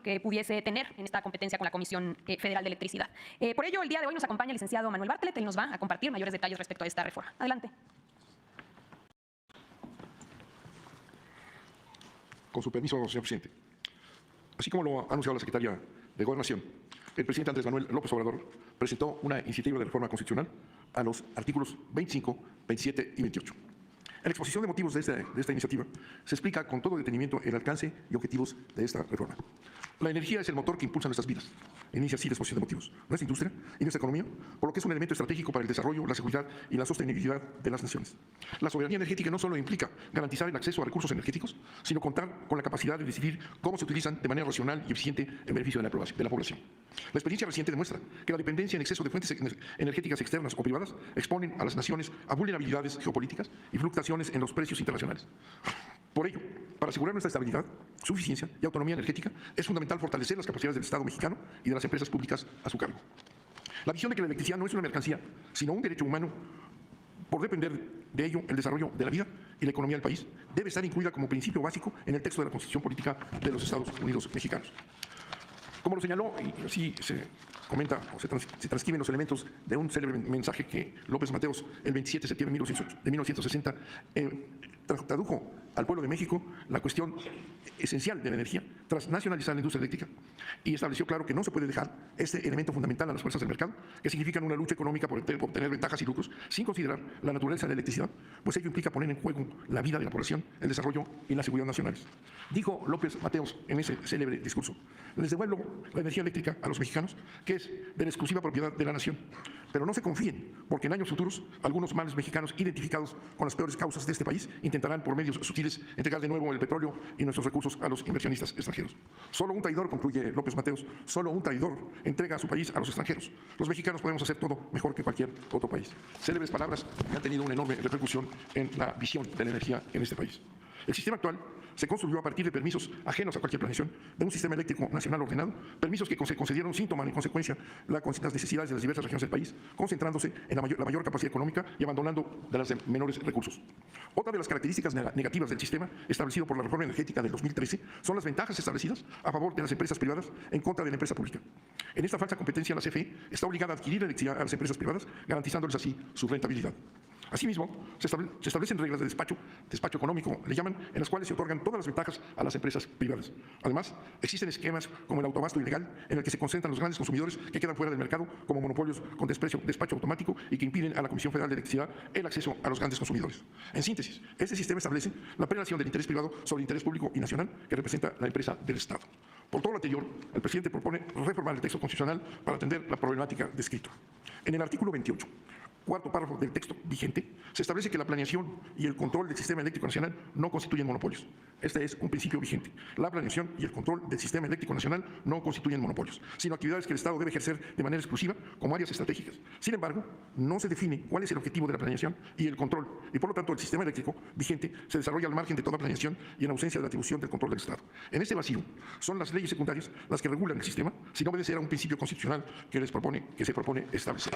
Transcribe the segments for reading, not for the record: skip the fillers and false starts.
que pudiese tener en esta competencia con la Comisión Federal de Electricidad. Por ello, el día de hoy nos acompaña el licenciado Manuel Bartlett. Él nos va a compartir mayores detalles respecto a esta reforma. Adelante. Con su permiso, señor presidente. Así como lo ha anunciado la secretaria de Gobernación, el presidente Andrés Manuel López Obrador presentó una iniciativa de reforma constitucional a los artículos 25, 27 y 28. En la exposición de motivos de esta iniciativa se explica con todo detenimiento el alcance y objetivos de esta reforma. La energía es el motor que impulsa nuestras vidas. Inicia así la exposición de motivos. Nuestra industria y nuestra economía, por lo que es un elemento estratégico para el desarrollo, la seguridad y la sostenibilidad de las naciones. La soberanía energética no solo implica garantizar el acceso a recursos energéticos, sino contar con la capacidad de decidir cómo se utilizan de manera racional y eficiente en beneficio de la población. La experiencia reciente demuestra que la dependencia en exceso de fuentes energéticas externas o privadas exponen a las naciones a vulnerabilidades geopolíticas y fluctuaciones en los precios internacionales. Por ello, para asegurar nuestra estabilidad, suficiencia y autonomía energética, es fundamental fortalecer las capacidades del Estado mexicano y de las empresas públicas a su cargo. La visión de que la electricidad no es una mercancía, sino un derecho humano, por depender de ello el desarrollo de la vida y la economía del país, debe estar incluida como principio básico en el texto de la Constitución Política de los Estados Unidos mexicanos. Como lo señaló, y así se comenta o se transcriben los elementos de un célebre mensaje que López Mateos el 27 de septiembre de 1960 tradujo al pueblo de México la cuestión esencial de la energía tras nacionalizar la industria eléctrica y estableció claro que no se puede dejar este elemento fundamental a las fuerzas del mercado, que significan una lucha económica por obtener ventajas y lucros sin considerar la naturaleza de la electricidad, pues ello implica poner en juego la vida de la población, el desarrollo y la seguridad nacionales. Dijo López Mateos en ese célebre discurso: les devuelvo la energía eléctrica a los mexicanos, que es de la exclusiva propiedad de la nación. Pero no se confíen, porque en años futuros algunos males mexicanos identificados con las peores causas de este país intentarán por medios sutiles entregar de nuevo el petróleo y nuestros recursos a los inversionistas extranjeros. Solo un traidor, concluye López Mateos, solo un traidor entrega a su país a los extranjeros. Los mexicanos podemos hacer todo mejor que cualquier otro país. Célebres palabras que han tenido una enorme repercusión en la visión de la energía en este país. El sistema actual se construyó a partir de permisos ajenos a cualquier planeación de un sistema eléctrico nacional ordenado, permisos que se concedieron sin tomar en consecuencia las necesidades de las diversas regiones del país, concentrándose en la mayor capacidad económica y abandonando de las de menores recursos. Otra de las características negativas del sistema establecido por la reforma energética del 2013 son las ventajas establecidas a favor de las empresas privadas en contra de la empresa pública. En esta falsa competencia, la CFE está obligada a adquirir electricidad a las empresas privadas, garantizándoles así su rentabilidad. Asimismo, se establecen reglas de despacho económico, le llaman, en las cuales se otorgan todas las ventajas a las empresas privadas. Además, existen esquemas como el autoabasto ilegal, en el que se concentran los grandes consumidores que quedan fuera del mercado como monopolios con despacho automático y que impiden a la Comisión Federal de Electricidad el acceso a los grandes consumidores. En síntesis, este sistema establece la prelación del interés privado sobre el interés público y nacional que representa la empresa del Estado. Por todo lo anterior, el presidente propone reformar el texto constitucional para atender la problemática descrita. En el artículo 28, cuarto párrafo del texto vigente, se establece que la planeación y el control del sistema eléctrico nacional no constituyen monopolios. Este es un principio vigente. La planeación y el control del sistema eléctrico nacional no constituyen monopolios, sino actividades que el Estado debe ejercer de manera exclusiva como áreas estratégicas. Sin embargo, no se define cuál es el objetivo de la planeación y el control, y por lo tanto el sistema eléctrico vigente se desarrolla al margen de toda planeación y en ausencia de la atribución del control del Estado. En este vacío, son las leyes secundarias las que regulan el sistema, si no obedecer a un principio constitucional que se propone establecer.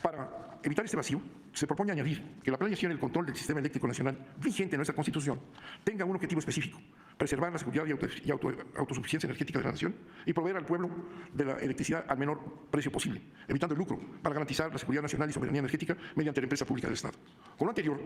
Para evitar este vacío, se propone añadir que la planeación y el control del sistema eléctrico nacional vigente en nuestra Constitución tenga un objetivo específico: preservar la seguridad y autosuficiencia energética de la nación y proveer al pueblo de la electricidad al menor precio posible, evitando el lucro, para garantizar la seguridad nacional y soberanía energética mediante la empresa pública del Estado. Con lo anterior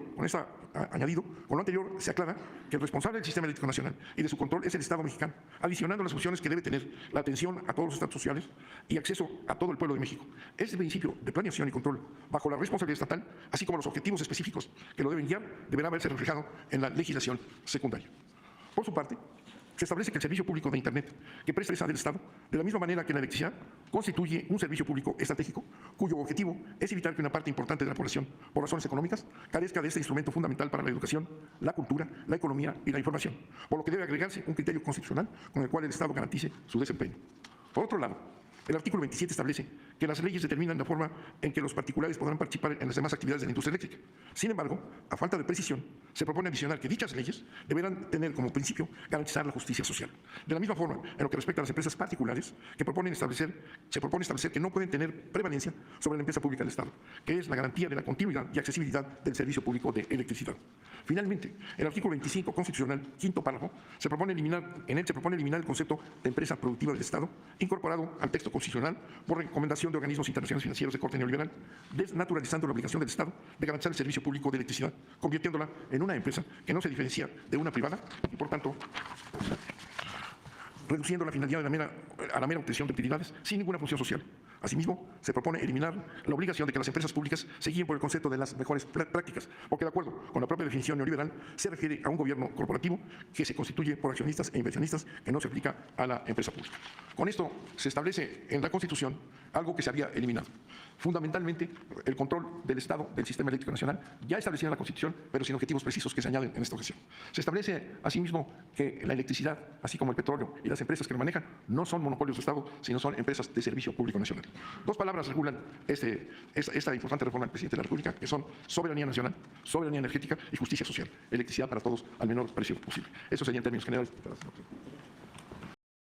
se aclara que el responsable del sistema eléctrico nacional y de su control es el Estado mexicano, adicionando las funciones que debe tener la atención a todos los estados sociales y acceso a todo el pueblo de México. Este principio de planeación y control bajo la responsabilidad estatal, así como los objetivos específicos que lo deben guiar, deberá verse reflejado en la legislación secundaria. Por su parte, se establece que el servicio público de Internet que presta el Estado, de la misma manera que la electricidad, constituye un servicio público estratégico cuyo objetivo es evitar que una parte importante de la población, por razones económicas, carezca de este instrumento fundamental para la educación, la cultura, la economía y la información, por lo que debe agregarse un criterio constitucional con el cual el Estado garantice su desempeño. Por otro lado, el artículo 27 establece que las leyes determinan la forma en que los particulares podrán participar en las demás actividades de la industria eléctrica. Sin embargo, a falta de precisión, se propone adicionar que dichas leyes deberán tener como principio garantizar la justicia social. De la misma forma, en lo que respecta a las empresas particulares, se propone establecer que no pueden tener prevalencia sobre la empresa pública del Estado, que es la garantía de la continuidad y accesibilidad del servicio público de electricidad. Finalmente, el artículo 25 constitucional, quinto párrafo, se propone eliminar el concepto de empresa productiva del Estado, incorporado al texto constitucional por recomendación de organismos internacionales financieros de corte neoliberal, desnaturalizando la obligación del Estado de garantizar el servicio público de electricidad, convirtiéndola en una empresa que no se diferencia de una privada y, por tanto, reduciendo la finalidad a la mera obtención de utilidades sin ninguna función social. Asimismo, se propone eliminar la obligación de que las empresas públicas se guíen por el concepto de las mejores prácticas, porque de acuerdo con la propia definición neoliberal, se refiere a un gobierno corporativo que se constituye por accionistas e inversionistas, que no se aplica a la empresa pública. Con esto se establece en la Constitución algo que se había eliminado. Fundamentalmente, el control del Estado del Sistema Eléctrico Nacional, ya establecido en la Constitución, pero sin objetivos precisos que se añaden en esta ocasión. Se establece, asimismo, que la electricidad, así como el petróleo y las empresas que lo manejan, no son monopolios de Estado, sino son empresas de servicio público nacional. Dos palabras regulan esta importante reforma del presidente de la República, que son soberanía nacional, soberanía energética y justicia social. Electricidad para todos al menor precio posible. Eso sería en términos generales.